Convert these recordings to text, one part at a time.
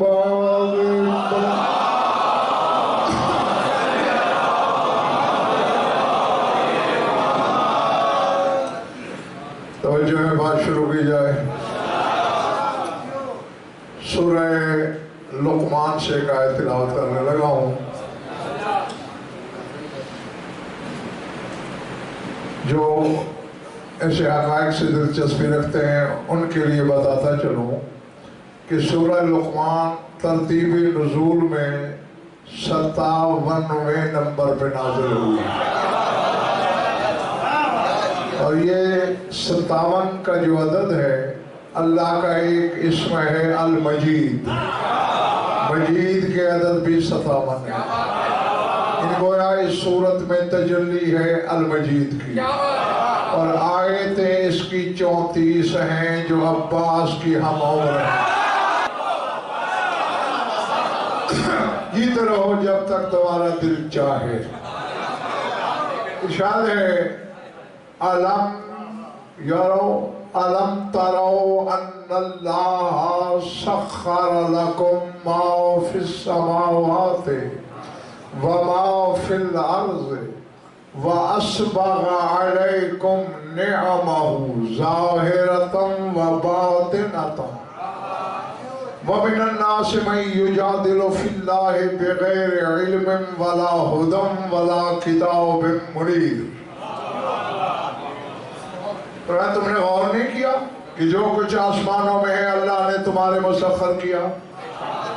بعض توجہ ہے، بات شروع کی جائے۔ سورہ لقمان سے ایک آیت تلاوت کرنے لگا ہوں جو ایسے حقائق سے دلچسپی رکھتے ہیں ان کے لیے بتاتا چلوں کہ سورہ لقمان ترتیبی نزول میں 57ویں نمبر پہ نازل ہوئی، اور یہ 57 کا جو عدد ہے اللہ کا ایک اسم ہے المجید۔ مجید کے عدد بھی 57 ہے، ان گویا اس صورت میں تجلی ہے المجید کی، اور آیتیں اس کی 34 ہیں جو عباس کی ہم عمر ہیں۔ جیتے رہو جب تک تمہارا دل چاہے۔ ارشاد ہے علم ترو ان اللہ سخر لکم ما فی السماوات وما فی الارض واسبغ علیکم نعمہ ظاہرۃ وباطنۃ ومن الناس من یجادل فی اللہ بغیر علم ولا ہدی ولا کتاب منیر۔ تم نے غور نہیں کیا کہ جو کچھ آسمانوں میں ہے اللہ نے تمہارے مسخر کیا،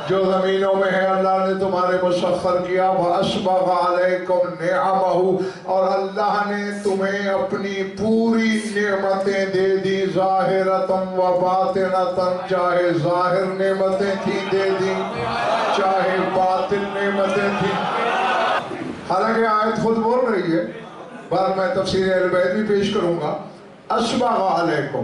جو زمینوں میں ہے اللہ نے تمہارے مسخر کیا۔ وَأَسْبَغَ عَلَيْكُمْ نِعَمَهُ، اور اللہ نے تمہیں اپنی پوری نعمتیں دے دی، ظاہرۃ وباطنۃ، چاہے ظاہر نعمتیں تھیں دے دی چاہے باطن نعمتیں تھیں۔ حالانکہ آیت خود بول رہی ہے، بعد میں تفسیر اہل بیت بھی پیش کروں گا، اسبغ علیکم،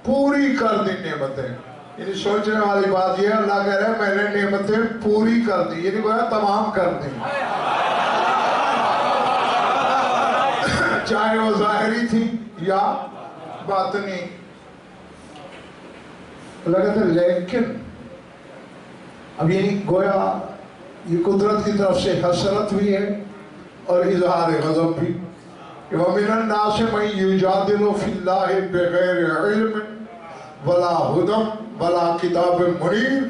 پوری کر دی نعمتیں۔ یعنی سوچنے والی بات یہ ہے، اللہ کہہ رہے ہیں میں نے نعمتیں پوری کر دی، یعنی گویا تمام کر دی، چاہے وہ ظاہری تھی یا باطنی۔ اللہ کہتے ہیں لیکن اب یعنی گویا یہ قدرت کی طرف سے حسرت بھی ہے اور اظہار غضب بھی۔ وَمِنَ النَّاسِ مَن يُجَادِلُ فِي اللَّهِ بِغَيْرِ عِلْمٍ وَلَا هُدًى وَلَا كِتَابٍ مُنِيرٍ،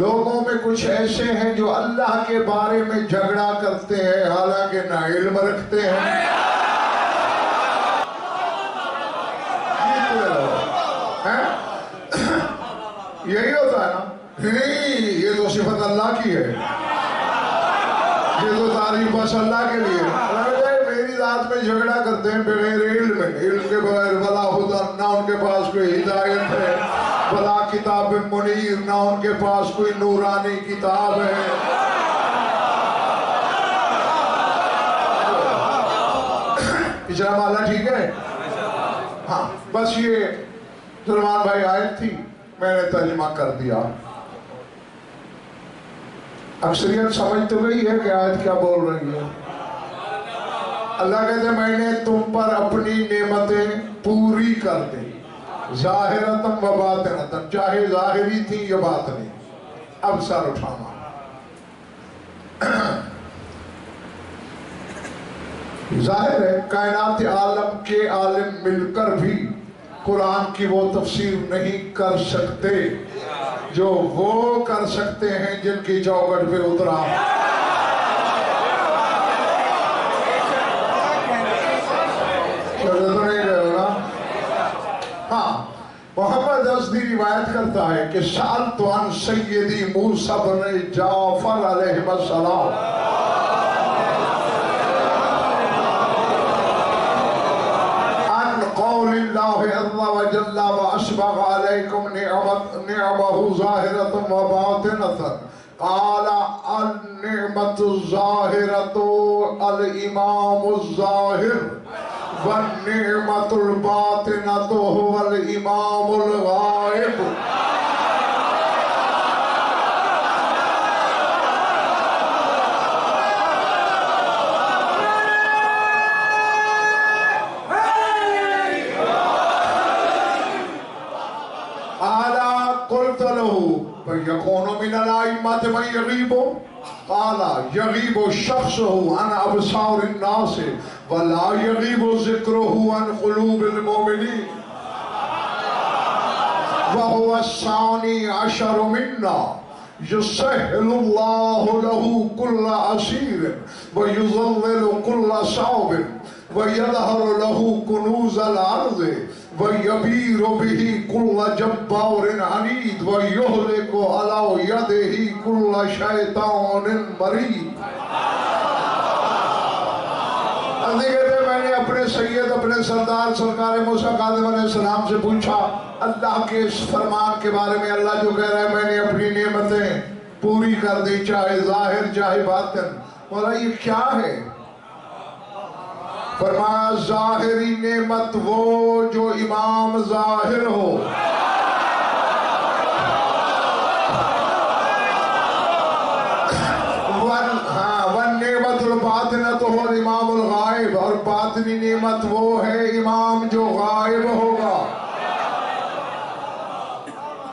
لوگوں میں کچھ ایسے ہیں جو اللہ کے بارے میں جھگڑا کرتے ہیں حالانکہ نہ علم رکھتے ہیں۔ یہی ہوتا ہے نا، نہیں یہ تو صفت اللہ کی ہے، یہ تو تعریف بس اللہ کے لیے ہے۔ میری ذات میں جھگڑا کرتے ہیں بغیر علم، علم کے بغیر، ولا ہدی، نہ ان کے پاس کوئی ہدایت ہے، ولا کتاب منیر، نہ ان کے پاس کوئی نورانی کتاب ہے۔ پچھلا مالا ٹھیک ہے؟ ہاں بس یہ سلمان بھائی آیت تھی، میں نے ترجمہ کر دیا۔ اکثریت سمجھ تو گئی ہے کہ آیت کیا بول رہی ہے۔ اللہ کہتے ہیں میں نے تم پر اپنی نعمتیں پوری کر دی، ظاہرۃ و باطنۃ، چاہے ظاہری تھی یا باطنی۔ اب سر اٹھانا، ظاہر ہے کائنات عالم کے عالم مل کر بھی قرآن کی وہ تفسیر نہیں کر سکتے جو وہ کر سکتے ہیں جن کی چوکھٹ پہ اترا۔ ہاں محمد ازدی روایت کرتا ہے کہ سألت عن سیدی موسیٰ بن جعفر علیہ السلام، عن قول اللہ عز وجل واسبغ علیکم نعمہ ظاہرۃ وباطنۃ، قال النعمۃ الظاہرۃ الامام الظاہر والنعمۃ الباطنۃ هو الامام الغائب۔ قلت له فَيَكُونُ مِنَ الْأَئِمَّةِ مَن يَغِيبُ قَالَ يَغِيبُ شَخْصُهُ عَنْ أَبْصَارِ النَّاسِ وَلَا يَغِيبُ ذِكْرُهُ عَنْ قُلُوبِ الْمُؤْمِنِينَ وَهُوَ الثَّانِي عَشَرُ مِنَّا يُسَهِّلُ اللَّهُ لَهُ كُلَّ عَسِيرٍ وَيُظَلِّلُ كُلَّ صَعْبٍ وَيَظْهَرُ لَهُ كُنُوزَ الْأَرْضِ وَيَبِيرُ بِهِ كُلَّ جَبَّارٍ عَنِيدٍ وَيُهْلِكُ عَلَى يَدِهِ كُلَّ شَيْطَانٍ مَرِيدٍ۔ میں نے اپنے سید اپنے سردار سرکار موسیٰ کاظم علیہ السلام سے پوچھا اللہ کے اس فرمان کے بارے میں، اللہ جو کہہ رہا ہے میں نے اپنی نعمتیں پوری کر دی چاہے ظاہر چاہے باطن، مولا یہ کیا ہے؟ فرمایا ظاہری نعمت وہ جو امام ظاہر ہو، وَالنِّعْمَةُ الْبَاطِنَةُ هُوَ الْإِمَامُ الْغَائِبُ، اور باطنی نعمت وہ ہے امام جو غائب ہوگا۔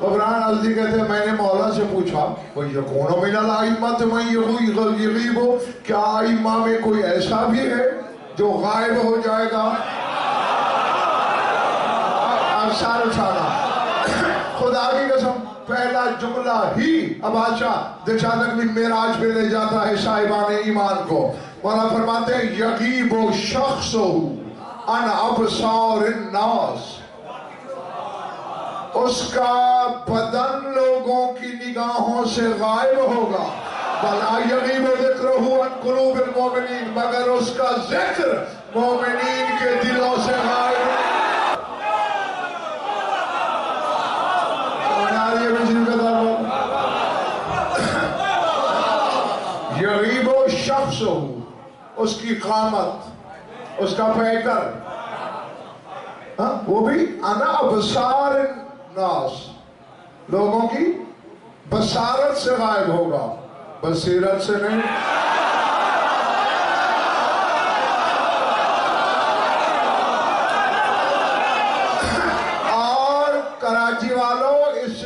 عمران عزیزی کہتے ہیں میں نے مولا سے پوچھا وَيَكُونُ مِنَ الْأَئِمَّةِ مَن يَغِيبُ، کیا ائمہ میں کوئی ایسا بھی ہے جو غائب ہو جائے گا؟ افسار اٹھانا خدا کی قسم پہلا جملہ ہی اب بادشاہ دلشاد اکبر معراج پہ لے جاتا ہے صاحبان ایمان کو۔ مولا فرماتے ہیں یغیب شخص عن ابصار الناس، اس کا بدن لوگوں کی نگاہوں سے غائب ہوگا، وَلَا يَغِيبُ ذِكْرُهُ عَنْ قُلُوبِ الْمُؤْمِنِينَ، مگر اس کا ذکر مومنین کے دلوں سے غائب ہوگا۔ یغیب شخص اس کی قامت، اس کا پیکر، وہ بھی انا ابصار الناس، لوگوں کی بصارت سے غائب ہوگا، بصیرت سے نہیں۔ اور کراچی والوں اس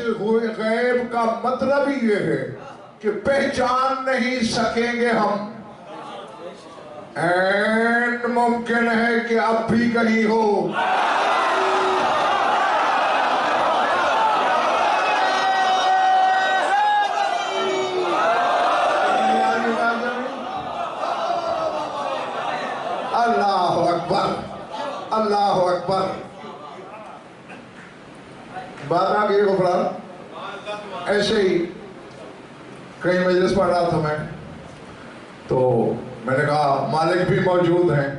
غیب کا مطلب ہی یہ ہے کہ پہچان نہیں سکیں گے ہم، این ممکن ہے کہ اب بھی کہیں ہو۔ اللہ اکبر، اللہ اکبر۔ بات آ گئی غفران، ایسے ہی کہیں مجلس پڑھ رہا تھا میں، تو میں نے کہا مالک بھی موجود ہیں،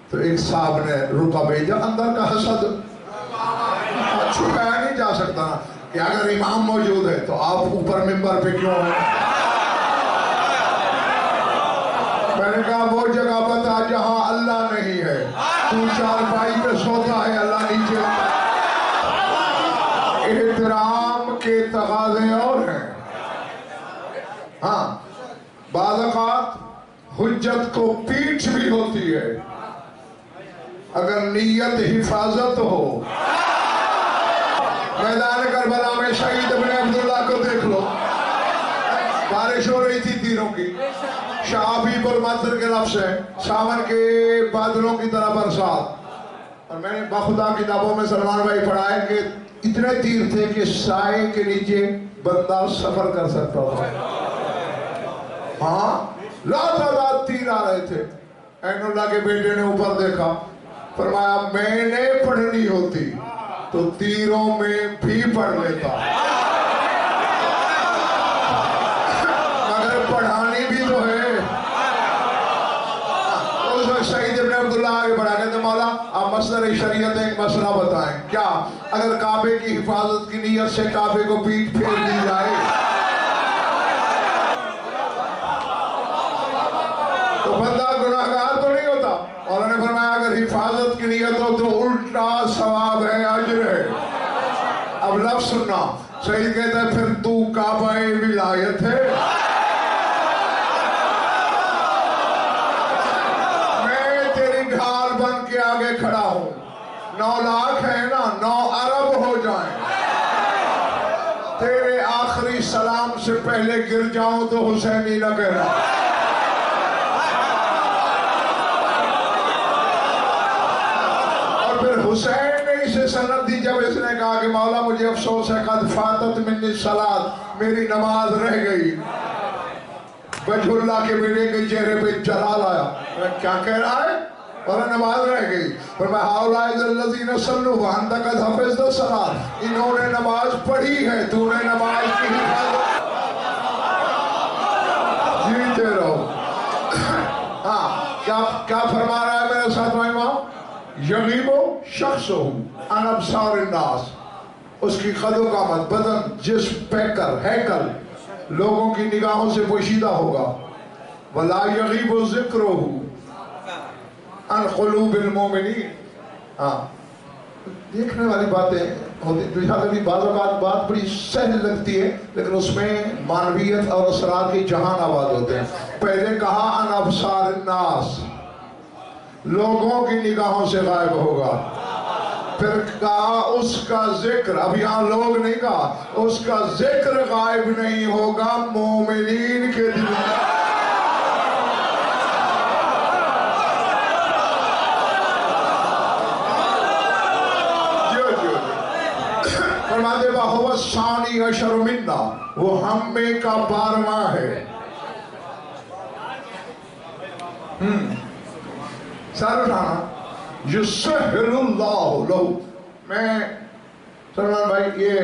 تو ایک صاحب نے رکا بھیجا، اندر کا حسد چھپایا نہیں جا سکتا نا کہ اگر امام موجود ہے تو آپ اوپر ممبر پہ کیوں ہیں؟ میں نے کہا وہ جگہ بتا جہاں اللہ نہیں ہے، تو چارپائی پہ سوتا ہے اللہ نیچے ہوتا ہے۔ احترام کے تقاضے اور ہیں۔ ہاں بعض اوقات حجت کو پیٹھ بھی ہوتی ہے اگر نیت حفاظت ہو۔ میدان کربلا میں شہید ابن عبداللہ کو دیکھ لو، بارش ہو رہی تھی تیروں کی، شعابیب المنظر کے لفظ ہیں ساون کے بادلوں کی طرح برسات، اور میں نے بخدا کتابوں میں سلمان بھائی پڑھا ہے کہ اتنے تیر تھے کہ سائے کے نیچے بندہ سفر کر سکتا تھا۔ ہاں لاتعداد تیر آ رہے تھے۔ عین اللہ کے بیٹے نے اوپر دیکھا، فرمایا میں نے پڑھنی ہوتی تو تیروں میں بھی پڑھ لیتا، مگر پڑھانی بھی تو ہے۔ اس وقت شہید ابن عبداللہ آگے بڑھا کہتے مولا آپ مصدر شریعت ایک مسئلہ بتائیں، کیا اگر کعبے کی حفاظت کی نیت سے کعبے کو پیٹ پھیر دی جائے تو بندہ گناہگار تو نہیں ہوتا؟ اور انہوں نے فرمایا اگر حفاظت کی نیت ہو تو الٹا ثواب ہے، اجر ہے۔ اب لفظ سننا، سعید کہتا ہے پھر تو کعبہ ولایت ہے۔ میں تیری ڈھال بن کے آگے کھڑا ہوں، 9 لاکھ ہے نا، 9 ارب ہو جائیں، تیرے تمہارے آخری سلام سے پہلے گر جاؤں تو حسینی نہ کہنا. اور پھر حسین نے اسے سند دی جب اس نے کہا کہ مولا مجھے افسوس ہے قد فاتت منی الصلاۃ، میری نماز رہ گئی. وجہ اللہ کے بیٹے کے چہرے پہ جلال آیا. کیا کہہ رہا ہے؟ اور نماز رہ گئی. فرمایا ہؤلاء الذین صلوا وانت قد حفظت الصلاۃ، انہوں نے نماز پڑھی ہے، تو نے نماز کی حفاظت. جیتے رہو. ہاں کیا فرما رہا ہے میرے ساتھ امام؟ یغیب شخص عن ابصار الناس، اس کی قد و قامت، بدن، جسم، پیکر، ہیکل لوگوں کی نگاہوں سے پوشیدہ ہوگا. ولا یغیب ذکرہ عن قلوب المومنین. ہاں دیکھنے والی باتیں ہوتی، کبھی بعض اوقات بات بڑی سہل لگتی ہے لیکن اس میں معنویت اور اسرار کی جہان آباد ہوتے ہیں. پہلے کہا عن ابصار الناس، لوگوں کی نگاہوں سے غائب ہوگا. پھر کہا اس کا ذکر، اب یہاں لوگ نہیں کہا، اس کا ذکر غائب نہیں ہوگا مومنین کے دل میں. فرماتے وَهُوَ الثَّانِي عَشَرُ مِنَّا، وہ ہم میں کا 12واں ہے. سر اٹھانا. یُسَحِّلُ اللَّهُ لَهُ. میں سلمان بھائی یہ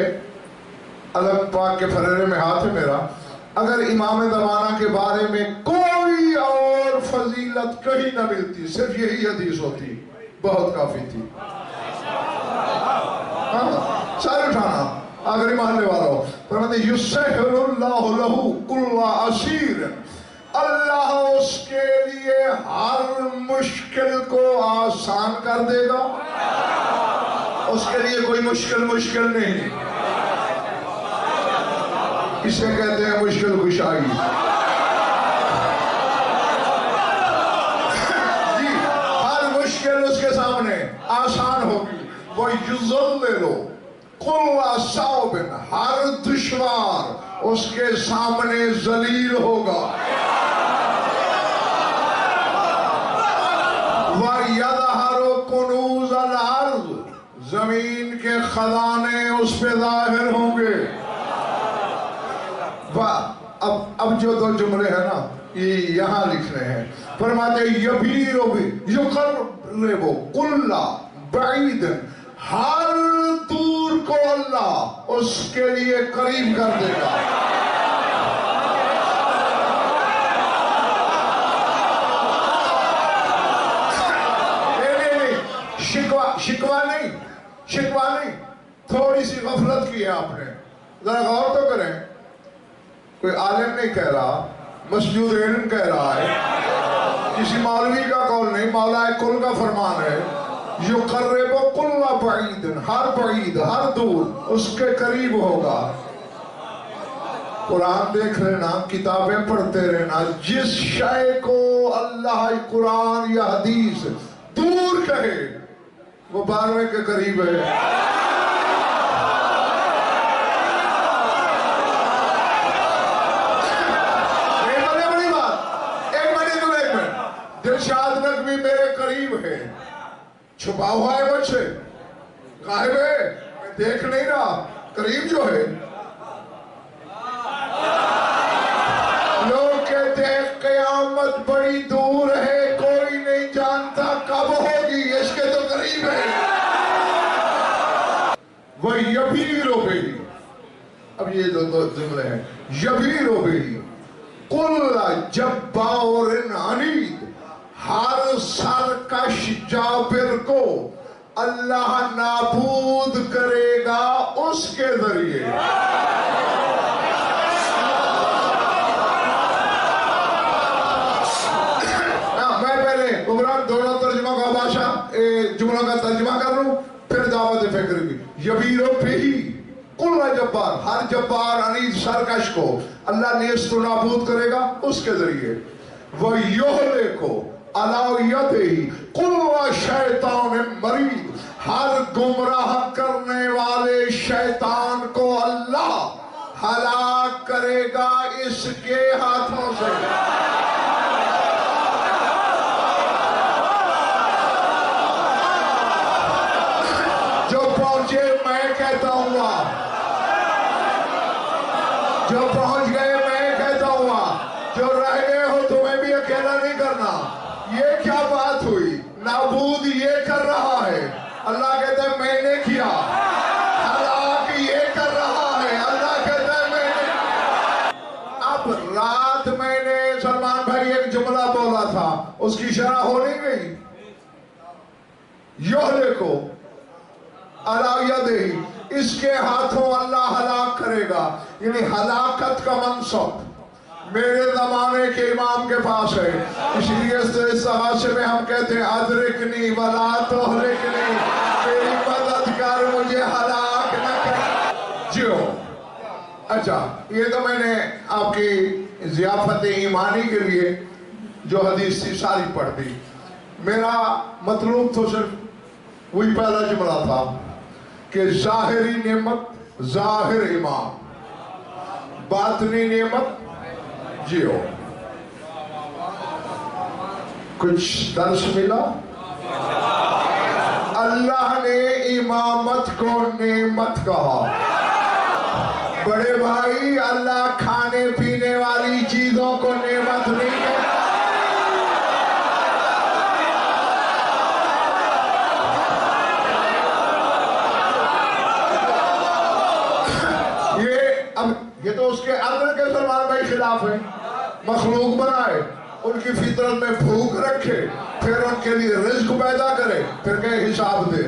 علم پاک کے فررے میں ہاتھ ہے میرا، اگر امام زمانہ کے بارے میں کوئی اور فضیلت کہیں نہ ملتی، صرف یہی حدیث ہوتی، بہت کافی تھی. سارے اٹھانا اگر ایمان لے والا ہو. فرماتے یُسَحِّلُ اللَّهُ لَهُ كُلَّ عَسِیرٍ، اللہ اس کے لیے ہر مشکل کو آسان کر دے گا. اس کے لیے کوئی مشکل نہیں. اسے کہتے ہیں مشکل کشائی. جی ہر مشکل اس کے سامنے آسان ہوگی. وَيُذَلِّلُ كُلَّ صَعْبٍ، ہر دشوار اس کے سامنے ذلیل ہوگا. وَيَظْهَرُ كُنُوزَ الْأَرْضِ، زمین کے خزانے اس پہ ظاہر ہوں گے. اب جو دو جملے ہیں نا یہ یہاں لکھنے ہیں. فرماتے یبیر یقرب کل بعید، ہر دور کو اللہ اس کے لیے قریب کر دے گا. شکوہ نہیں، تھوڑی سی غفلت کی ہے آپ نے. ذرا غور تو کریں. کوئی عالم نہیں کہہ رہا، مسجود علم کہہ رہا ہے، کسی مولوی کا قول نہیں، مولا کل کا فرمان ہے. یقرب کل بعید، ہر بعید، ہر دور اس کے قریب ہوگا. قرآن دیکھ لینا، کتابیں پڑھتے رہنا. جس شے کو اللہ قرآن یا حدیث دور کہے وہ 12ویں کے قریب ہے. بڑی بات. ایک منٹ دلشاد نقوی میرے قریب ہے، چھپا ہوا ہے مجھ سے، غائب ہے، میں دیکھ نہیں رہا، قریب جو ہے. لوگ کہتے ہیں قیامت بڑی دور ہے، کوئی نہیں جانتا کب ہوگی، اس کے تو قریب ہے. وَيَبِيرُ بِهِ، اب یہ دو جملے ہیں. یبیر بِهِ کُلَّ جَبَّارٍ عَنِیدٍ، ہر سرکش جابر کو اللہ نابود کرے گا اس کے ذریعے. میں پہلے عمران دونوں ترجمہ کا بادشاہ جملوں کا ترجمہ کر لوں پھر دعوت فکر کی. یبیر بِهِ کل جبار، ہر جبار عنید سرکش کو اللہ نیست و نابود کرے گا اس کے ذریعے. وَيُهْلِكُ عَلَىٰ يَدِهِ كُلَّ شَیطَانٍ مَرِیدٍ، ہر گمراہ کرنے والے شیطان کو اللہ اس کے ہاتھوں سے. جو پہنچے میں کہتا ہوں جو پہنچ گئے میں کہتا ہوں جو رہ گئے ہو تمہیں بھی اکیلا نہیں کرنا. یہ کیا بات ہوئی؟ نابود یہ کر رہا ہے، اللہ کہتا ہے میں نے کیا. ہلاک یہ کر رہا ہے، اللہ کہتا ہے میں نے. اب رات میں نے سلمان بھائی ایک جملہ بولا تھا، اس کی شرح ہو نہیں گئی. یہلکو علی یدہ، اس کے ہاتھوں اللہ ہلاک کرے گا. یعنی ہلاکت کا منصب میرے زمانے کے امام کے پاس ہے. اس لیے اس حوالے میں ہم کہتے ہیں ادرکنی ولا تہلکنی، میری مدد کر مجھے ہلاک نہ کر. جیو. اچھا یہ تو میں نے آپ کی ضیافت ایمانی کے لیے جو حدیث تھی ساری پڑھ دی. میرا مطلوب تو صرف وہی پہلا جملہ تھا کہ ظاہری نعمت ظاہر امام، باطنی نعمت جیو. کچھ درس ملا؟ اللہ نے امامت کو نعمت کہا. بڑے بھائی اللہ کھانے پینے والی چیزوں کو نعمت نہیں کہتا. یہ تو اس کے عقل کے سلمان بھائی خلاف ہے. مخلوق بنائے، ان کی فطرت میں بھوک رکھے، پھر ان کے لیے رزق پیدا کرے، پھر کہ حساب دے.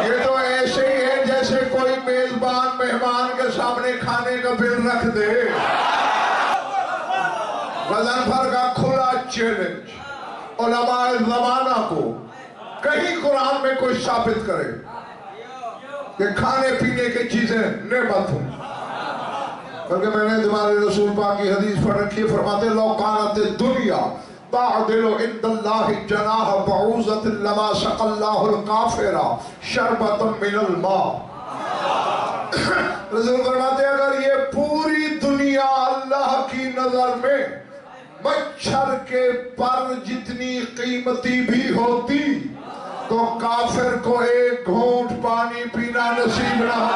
یہ تو ایسے ہی ہے جیسے کوئی میزبان مہمان کے سامنے کھانے کا بل رکھ دے. غضنفر کا کھلا چیلنج علماء زمانہ کو، کہیں قرآن میں کوئی ثابت کرے کہ کھانے پینے کی چیزیں نعمت ہوں. بلکہ میں نے تمہارے رسول پاک کی حدیث پڑھ رکھی ہے، فرماتے لو کانت الدنیا تعدل عند اللہ جناح بعوضۃ لما سقى اللہ الکافر شربۃ من الماء. رسول فرماتے اگر یہ پوری دنیا اللہ کی نظر میں مچھر کے پر جتنی قیمتی بھی ہوتی تو کافر کو ایک گھونٹ پانی پینا نصیب نہ ہو.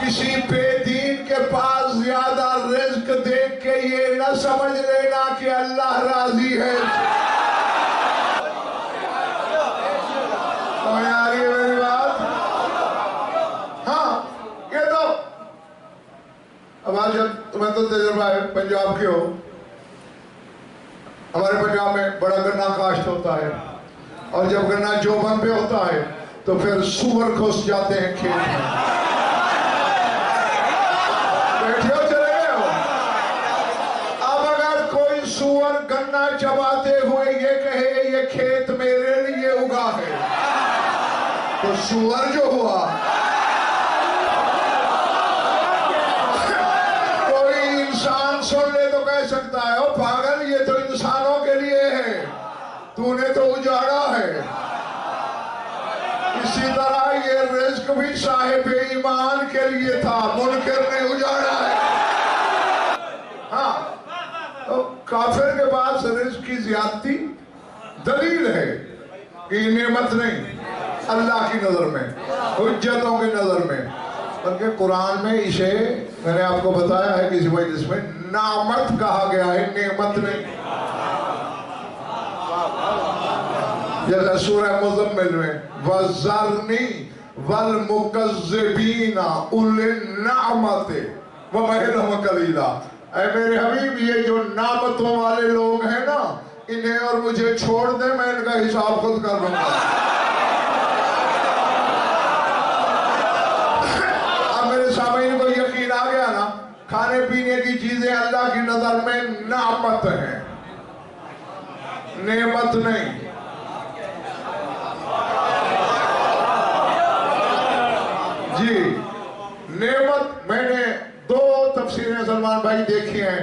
کسی بے دین کے پاس زیادہ رزق دیکھ کے یہ نہ سمجھ لینا کہ اللہ راضی ہے. سمجھ آ رہی ہے میری بات؟ ہاں یہ تو اب آج تمہیں تو تجربہ ہے، پنجاب کے ہو. ہمارے پنجاب میں بڑا گنا کاشت ہوتا ہے، اور جب گنا جوبن پہ ہوتا ہے تو پھر سور گھس جاتے ہیں کھیت میں. بیٹھے ہو چلے گئے ہو. اب اگر کوئی سور گنا چباتے ہوئے یہ کہے یہ کھیت میرے لیے اگا ہے تو سور جو ہوا سن لے تو کہہ سکتا ہے او پاگل یہ تو انسانوں کے لیے ہے، تو نے تو اجاڑا ہے. اسی طرح یہ رزق بھی صاحب ایمان کے لیے تھا، منکر نے اجاڑا ہے. ہاں تو کافر کے پاس رزق کی زیادتی دلیل ہے کہ یہ نعمت نہیں اللہ کی نظر میں، حجتوں کی نظر میں. بلکہ قرآن میں اسے میں نے آپ کو بتایا ہے کسی مجلس میں نعمت کہا گیا ہے، نعمت نہیں. جیسے سورہ مزمل میں وَذَرْنِي وَالْمُكَذِّبِينَ أُولِي النَّعْمَةِ وَمَهِلْهُمْ قَلِيلًا. اے میرے حبیب یہ جو نعمتوں والے لوگ ہیں نا، انہیں اور مجھے چھوڑ دے، میں ان کا حساب خود کر لوں گا. سامعین کو یقین آ گیا نا، کھانے پینے کی چیزیں اللہ کی نظر میں نعمت ہیں، نعمت نہیں. جی نعمت میں نے دو تفسیریں سلمان بھائی دیکھی ہیں.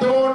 2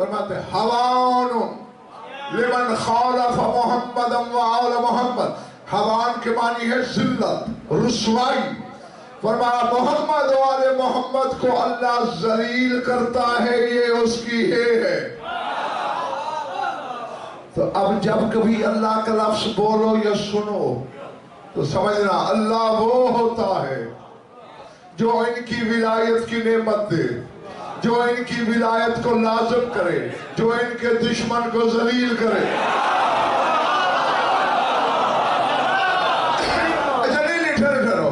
فرماتے ہیں حوان لمن خالف محمد و آل محمد. حوان کے معنی ہے ذلت، رسوائی. فرمایا محمد و آل محمد کو اللہ ذلیل کرتا ہے، یہ اس کی ہے. تو اب جب کبھی اللہ کا لفظ بولو یا سنو تو سمجھنا اللہ وہ ہوتا ہے جو ان کی ولایت کی نعمت دے، جو ان کی ولایت کو لازم کرے، جو ان کے دشمن کو ذلیل کرے. اچھا نہیں ٹھہرو،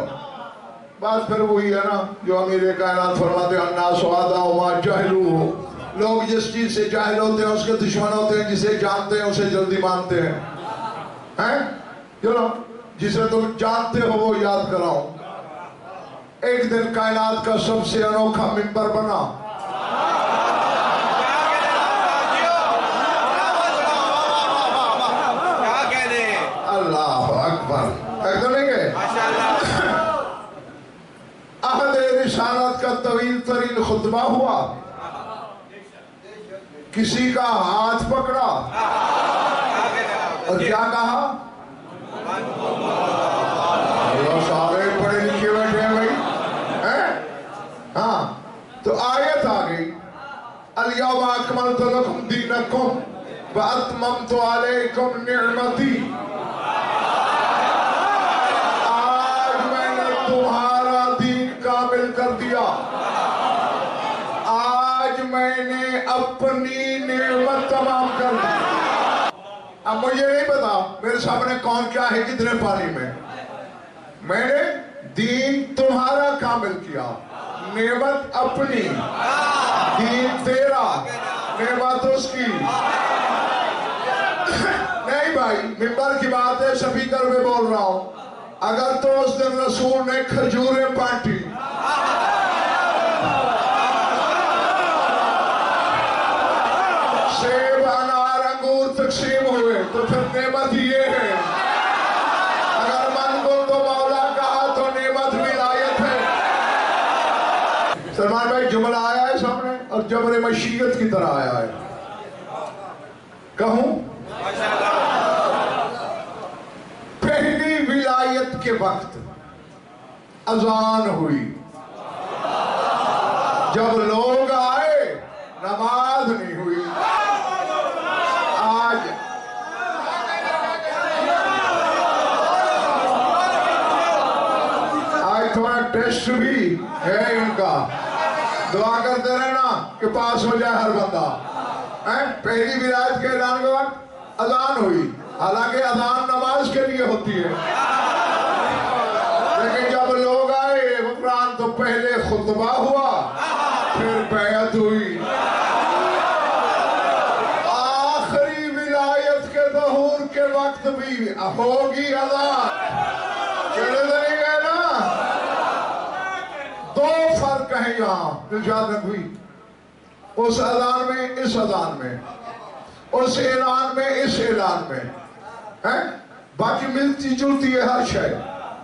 بات پھر وہی ہے نا جو امیر کائنات فرماتے ہیں الناس اعداء ما جہلوا. لوگ جس چیز سے جاہل ہوتے ہیں اس کے دشمن ہوتے ہیں، جسے جانتے ہیں اسے جلدی مانتے ہیں. چلو جسے تم جانتے ہو وہ یاد کراؤ. ایک دن کائنات کا سب سے انوکھا منبر بنا. اللہ اکبر. ایک دن نہیں گئے عہد رسالت کا طویل ترین خطبہ ہوا. کسی کا ہاتھ پکڑا اور کیا کہا؟ سارے پڑھے لکھے بیٹھے ہیں بھائی. ہاں تو آیت آ گئی الیوم اکملت لکم دینکم واتممت علیکم نعمتی. آج میں نے تمہارا دین کامل کر دیا، آج میں نے اپنی نعمت تمام کر دی. اب مجھے نہیں پتا میرے سامنے کون کیا ہے کتنے پانی میں نے دین تمہارا کامل کیا، نعمت اپنی، دین تیرا، نعمت اس کی. نہیں بھائی ممبر کی بات ہے، سپیکر میں بول رہا ہوں. اگر تو اس دن رسول نے کھجوریں بانٹی، سیب انار انگور تقسیم ہوئے تو پھر نعمت یہ ہے. اگر من کو تو مولا کہا تو نعمت ولایت ہے. سلمان بھائی جملہ آیا ہے سامنے اور جبر مشیت کی طرح آیا ہے. کہوں پہلی ولایت کے وقت اذان ہوئی، جب لوگ آئے نماز نہیں ہوئی. آج تھوڑا ٹیسٹ بھی ہے ان کا، دعا کرتے رہنا کہ پاس ہو جائے ہر بندہ. پہلی ولایت کے اعلان کے وقت اذان ہوئی، حالانکہ اذان نماز کے لیے ہوتی ہے، لیکن جب لوگ آئے حکمران تو پہلے خطبہ ہوا پھر بیعت ہوئی. آخری ولایت کے ظہور کے وقت بھی ہوگی اذان. چلے نہیں گئے نا. دو فرق ہیں یہاں یاد رکھوئی، اس اذان میں اس اذان میں، اس اعلان میں اس اعلان میں. باقی ملتی جلتی ہے ہر شے.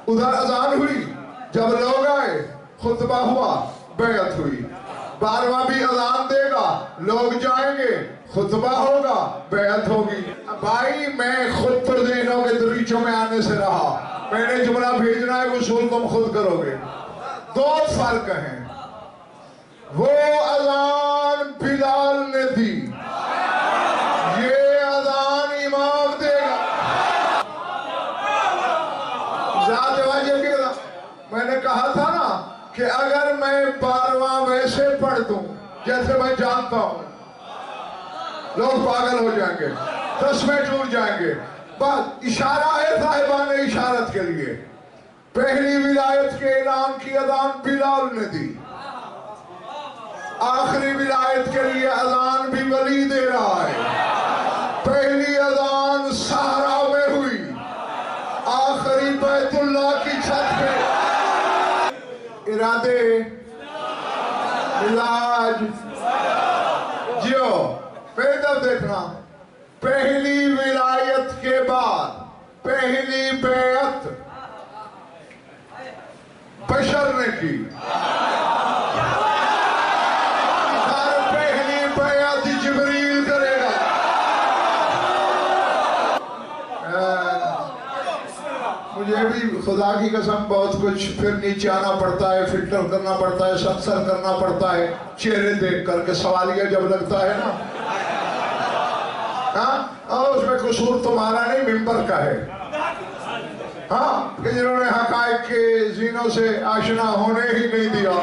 ادھر اذان ہوئی، جب لوگ آئے خطبہ ہوا بیعت ہوئی. 12واں بھی اذان دے گا، لوگ جائیں گے، خطبہ ہوگا، بیعت ہوگی. بھائی میں خود پر ذہنوں کے دریچوں میں آنے سے رہا، میں نے جملہ بھیجنا ہے، وصول تم خود کرو گے. دو فرق ہیں. وہ اذان بلال نے دی، یہ اذان امام دے گا. ذات واجب کی میں نے کہا تھا نا کہ اگر میں 12واں ویسے پڑھ دوں جیسے میں جانتا ہوں، لوگ پاگل ہو جائیں گے، تسمے ٹوٹ جائیں گے. بس اشارہ ہے صاحبان اشارت کے لیے. پہلی ولایت کے اعلان کی اذان بلال نے دی، آخری ولایت کے لیے اذان بھی ولی دے رہا ہے. پہلی اذان صحرا میں ہوئی، آخری بیت اللہ کی چھت پہ. ارادے علاج جیو پہلے طرف دیکھنا. پہلی ولایت کے بعد پہلی بیعت بشر نے کی. پہلی بیعت جبریل خدا کی قسم بہت کچھ پھر نیچے آنا پڑتا ہے، فلٹر کرنا پڑتا ہے، سنسر کرنا پڑتا ہے، چہرے دیکھ کر کے سوالیہ جب لگتا ہے نا، ہاں اور اس میں قصور تمہارا نہیں ممبر کا ہے، ہاں کہ جنہوں نے حقائق کے زینوں سے آشنا ہونے ہی نہیں دیا،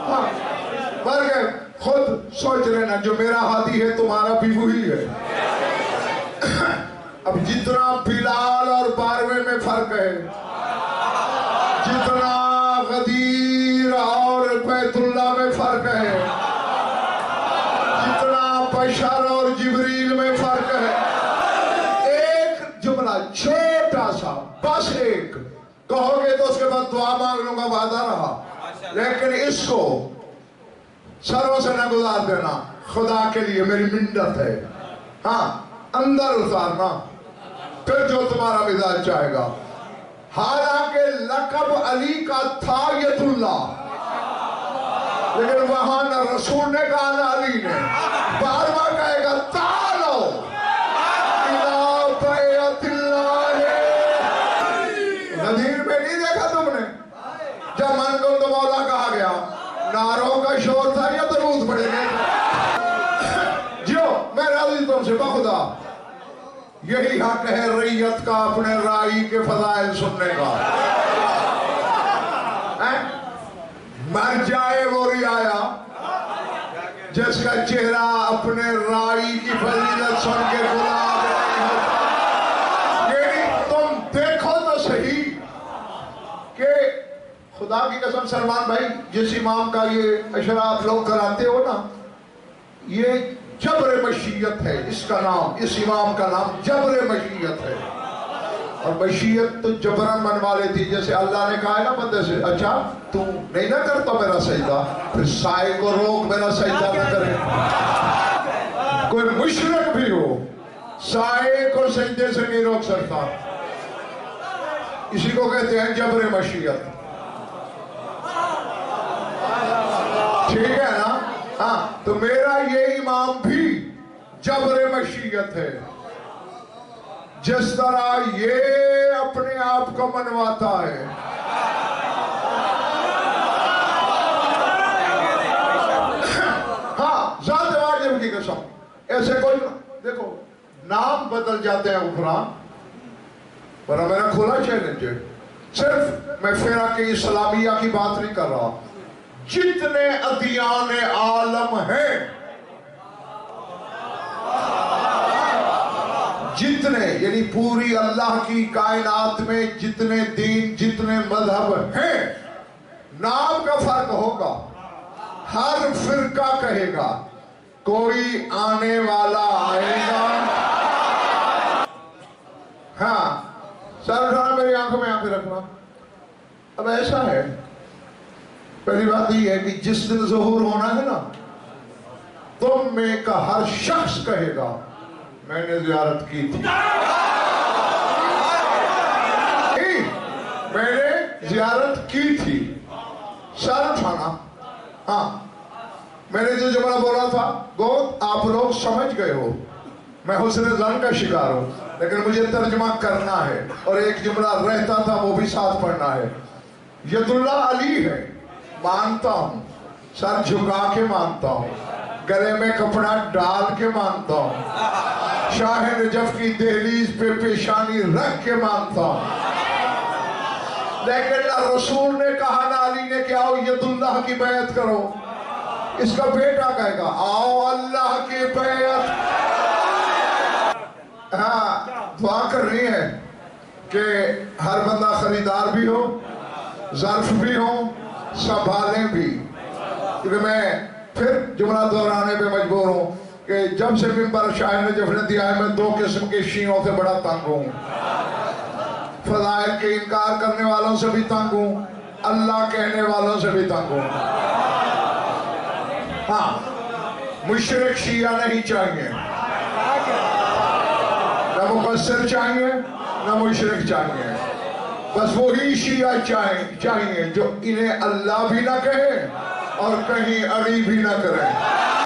ہاں بلکہ خود سوچ لینا جو میرا ہادی ہے تمہارا بھی وہی ہے۔ اب جتنا بلال اور باروے میں فرق ہے، جتنا غدیر اور بیت اللہ میں فرق ہے، جتنا بشر اور جبریل میں فرق ہے، ایک جملہ چھوٹا سا بس ایک کہو گے تو اس کے بعد دعا مانگ لوں گا، وعدہ رہا، لیکن اس کو سروں سے نہ گزار دینا، خدا کے لیے میری منت ہے، ہاں اندر اتارنا، پھر جو تمہارا مزاج چاہے گا۔ حالانکہ لقب علی کا تھا یت اللہ، لیکن وہاں نہ رسول نے کہا نہ علی نے، بار بار کہے گا تعالو الی بیعت اللہ۔ غدیر میں نہیں دیکھا تم نے جب من کو تو مولا کہا گیا، ناروں کا شور تھا یا درود پڑے گئے؟ جو میں راضی تم سے بخدا، یہی حق ہے ریت کا اپنے رائی کے فضائل سننے کا۔ مر جائے وہ رعایا جس کا چہرہ اپنے رائی کی فضیلت سن کے گلاب نہیں ہوتا۔ یعنی تم دیکھو تو صحیح کہ خدا کی قسم سلمان بھائی جس امام کا یہ اشراف لوگ کراتے ہو نا، یہ جبر مشیت ہے، اس کا نام، اس امام کا نام جبر مشیت ہے، اور مشیت تو جبرن منوا لیتی، جیسے اللہ نے کہا ہے نا بندے سے، اچھا تو نہیں نہ کرتا میرا سجدہ، پھر سائے کو روک میرا سجدہ نہ کرے۔ کوئی مشرک بھی ہو سائے کو سجدے سے نہیں روک سکتا، اسی کو کہتے ہیں جبر مشیت، ٹھیک ہے نا؟ ہاں تو میرا یہ امام بھی جبر مشیت ہے، جس طرح یہ اپنے آپ کو منواتا ہے۔ ہاں ذات واجب کی قسم ایسے کوئی دیکھو نام بدل جاتے ہیں عمران، پر میرا کھلا چیلنج ہے، صرف میں فرق اسلامیہ کی بات نہیں کر رہا، جتنے ادیان عالم ہیں، جتنے یعنی پوری اللہ کی کائنات میں جتنے دین جتنے مذہب ہیں، نام کا فرق ہوگا، ہر فرقہ کہے گا کوئی آنے والا آئے گا۔ ہاں سر اٹھانا، میری آنکھوں میں آنکھیں رکھنا۔ اب ایسا ہے، پہلی بات یہ ہے کہ جس دن ظہور ہونا ہے نا، تم میں کا ہر شخص کہے گا میں نے زیارت کی تھی، میں نے زیارت کی تھی، سر اٹھانا۔ ہاں میں نے جو جملہ بولا تھا گو آپ لوگ سمجھ گئے ہو، میں حسن ظن کا شکار ہوں، لیکن مجھے ترجمہ کرنا ہے، اور ایک جملہ رہتا تھا وہ بھی ساتھ پڑھنا ہے۔ ید اللہ علی ہے، مانتا ہوں، سر جھکا کے مانتا ہوں، گلے میں کپڑا ڈال کے مانتا ہوں، شاہ نجف کی دہلیز پہ پیشانی رکھ کے مانتا ہوں، لیکن نہ رسول نے کہا نہ علی نے کہ آؤ ید اللہ کی بیعت کرو۔ اس کا بیٹا کہے گا آؤ اللہ کی بیعت۔ ہاں دعا کرنی ہے کہ ہر بندہ خریدار بھی ہو، ظرف بھی ہو، سنبھالیں بھی، کیونکہ میں پھر جملہ دہرانے پہ مجبور ہوں کہ جب سے ممبر شاہ نجف نے دیا ہے میں دو قسم کے شیعوں سے بڑا تنگ ہوں، فضائل کے انکار کرنے والوں سے بھی تنگ ہوں، اللہ کہنے والوں سے بھی تنگ ہوں۔ ہاں مشرک شیعہ نہیں چاہیے، نہ مقصر چاہیے نہ مشرک چاہیے، بس وہی شیعہ چاہیے جو انہیں اللہ بھی نہ کہے اور کہیں علی بھی نہ کرے،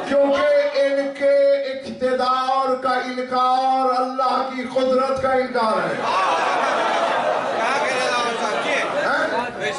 کیونکہ ان کے اقتدار کا انکار اللہ کی قدرت کا انکار ہے۔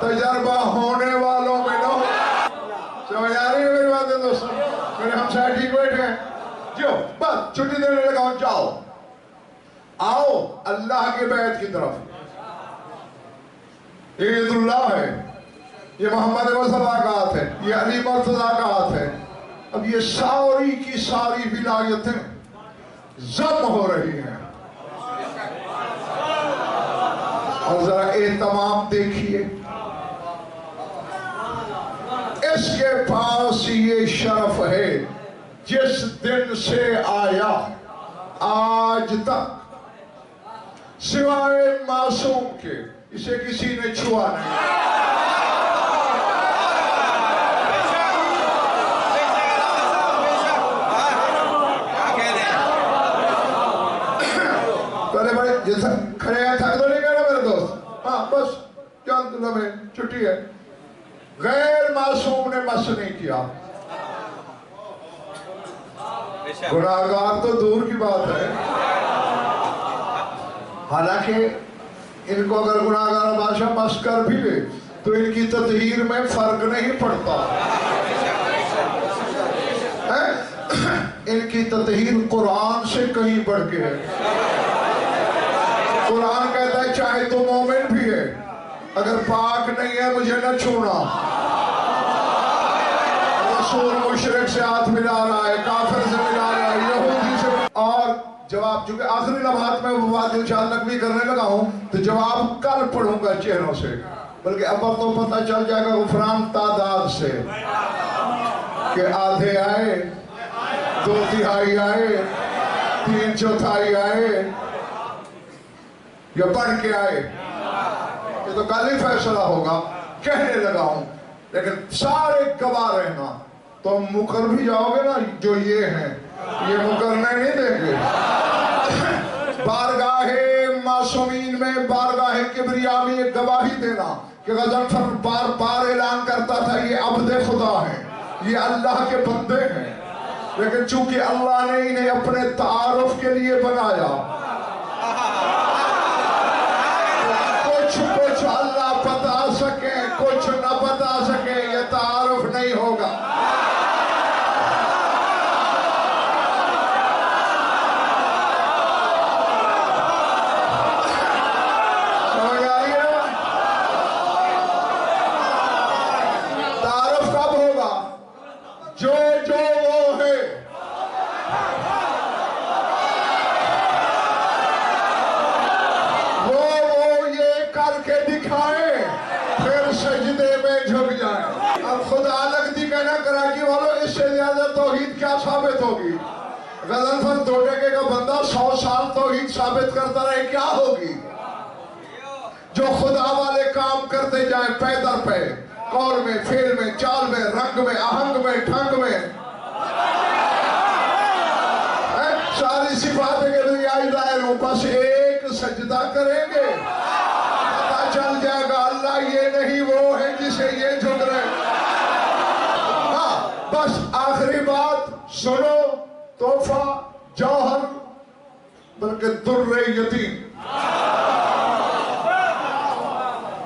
تجربہ ہونے والوں میں نہ ہو۔ سمجھ آ رہی ہے میری باتیں دوستوں؟ میرے ہمسائے ٹھیک بیٹھے ہیں؟ جو بس چھٹی دینے لگا ہوں، جاؤ آؤ اللہ کے بیت کی طرف۔ یہ عید اللہ ہے، یہ محمد صداقات ہے، یہ علی صداقات ہے۔ اب یہ ساری کی ساری ولایتیں ضم ہو رہی ہیں، اور ذرا اہتمام دیکھیے، اس کے پاس یہ شرف ہے جس دن سے آیا آج تک سوائے معصوم کے اسے کسی نے چھوا نہیں۔ پہلے بڑے جیسا کھڑے ہیں تھک تو نہیں کہنا میرے دوست؟ ہاں بس چند لمحے چھٹی ہے۔ غیر معصوم نے مس نہیں کیا، گناہگار تو دور کی بات ہے۔ حالانکہ ان کو اگر گناہگار بادشاہ مس کر بھی لے تو ان کی تطہیر میں فرق نہیں پڑتا، ان کی تطہیر قرآن سے کہیں بڑھ کے ہے۔ قرآن کہتا ہے چاہے تو مومن بھی ہے، اگر پاک نہیں ہے مجھے نہ چھونا۔ رسول مشرک سے ہاتھ ملا رہا ہے، کافر سے ملا رہا ہے، یہودی سے۔ اور جواب چونکہ آخری لمحات میں وہ بات انشاءاللہ نقوی کرنے لگا ہوں تو جواب کل پڑھوں گا چہروں سے، بلکہ اب تو پتہ چل جائے گا غفران تعداد سے کہ آدھے آئے، 2/3 آئے، 3/4 آئے یا پڑھ کے آئے۔ یہ تو کل ہی فیصلہ ہوگا، کہنے لگا ہوں، لیکن سارے گواہ رہنا۔ تو مکر بھی جاؤ گے نا جو یہ ہیں، یہ مکرنے نہیں دیں گے۔ بارگاہ معصومین میں، بارگاہ کبریا میں یہ گواہی دینا کہ غضنفر بار بار اعلان کرتا تھا یہ عبد خدا ہیں، یہ اللہ کے بندے ہیں، لیکن چونکہ اللہ نے انہیں اپنے تعارف کے لیے بنایا، کچھ اللہ بتا سکے کچھ نہ بتا سکے، یہ تعارف نہیں ہوگا۔ سمجھ آئی ہے؟ تعارف کب ہوگا؟ جو وہ ہے۔ وہ یہ کر کے دکھائے، پھر سجدے میں جھک جائیں۔ اب خدا لگتی کہنا کراچی والوں، اس سے زیادہ توحید کیا ثابت ہوگی؟ غضنفر 2 ٹکے کا بندہ 100 سال توحید ثابت کرتا رہے، کیا ہوگی؟ جو خدا والے کام کرتے جائیں پے در پے، قول میں، فعل میں، چال میں، رنگ میں، آہنگ میں، ٹھنگ میں، ساری صفاتیں کے لیے آئی ظاہر ہوں، بس ایک سجدہ کریں گے، پتہ چل جائے گا اللہ یہ نہیں وہ ہے جسے یہ جھک رہے۔ ہاں بس آخری بات سنو، تحفہ جوہر بلکہ در یتیم،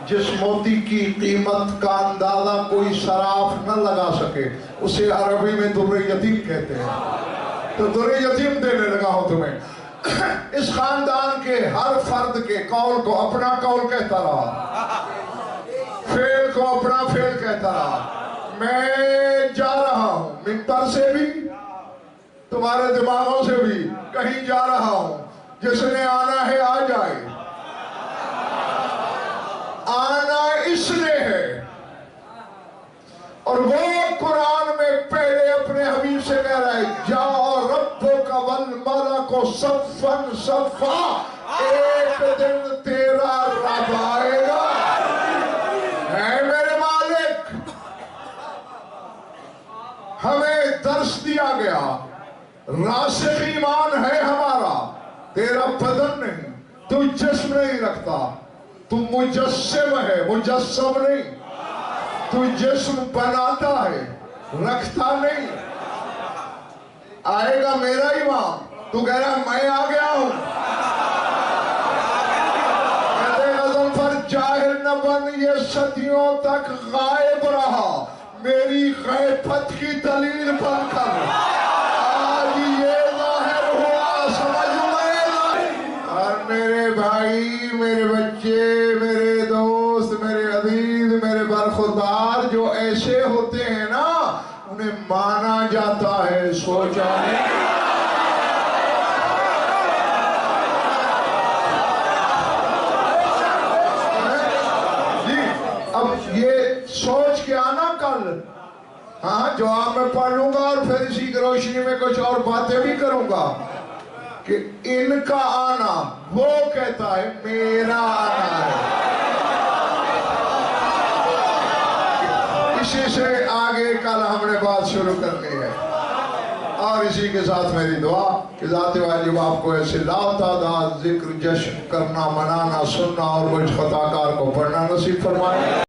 جس موتی کی قیمت کا اندازہ کوئی صراف نہ لگا سکے اسے عربی میں در یتیم کہتے ہیں۔ تو در یتیم دینے لگا ہوں تمہیں۔ اس خاندان کے ہر فرد کے قول کو اپنا قول کہتا رہا، فعل کو اپنا فعل کہتا رہا۔ میں جا رہا ہوں منبر سے بھی، تمہارے دماغوں سے بھی، کہیں جا رہا ہوں، جس نے آنا ہے آ جائے، آنا اس نے ہے۔ اور وہ قرآن میں پہلے اپنے حبیب سے کہہ رہا ہے جاؤ ربک والملک صفا صفا، ایک دن تیرا رب آئے گا، اے میرے مالک ہمیں درس دیا گیا، راسخ ایمان ہے ہمارا، تیرا بدن نہیں، تو جسم نہیں رکھتا، تو مجسم ہے، مجسم نہیں، تو جسم بناتا ہے، رکھتا نہیں۔ آئے گا میرا امام، تو کہہ رہا میں آ گیا ہوں۔ کہتے غضنفر جاہل نہ بن، قرآن یہ صدیوں تک غائب رہا میری غیبت کی دلیل بن کر، آج یہ ظاہر ہوا، سمجھ میں؟ اور میرے بھائی، میرے بچے، میرے دوست، میرے عزیز، میرے برخوردار جو ایسے ہوتے ہیں نا، انہیں مانا جاتا ہے، سوچا نہیں۔ اب یہ سوچ کے آنا کل، ہاں جواب میں پڑھ لوں گا اور پھر اسی کی روشنی میں کچھ اور باتیں بھی کروں گا کہ ان کا آنا، وہ کہتا ہے میرا آنا ہے۔ اسی سے آگے کل ہم نے بات شروع کرنی ہے، اور اسی کے ساتھ میری دعا کہ ذات واجب آپ کو ایسے لاتعداد ذکر جشن کرنا، منانا، سننا اور مجھ خطاکار کو پڑھنا نصیب فرمائے۔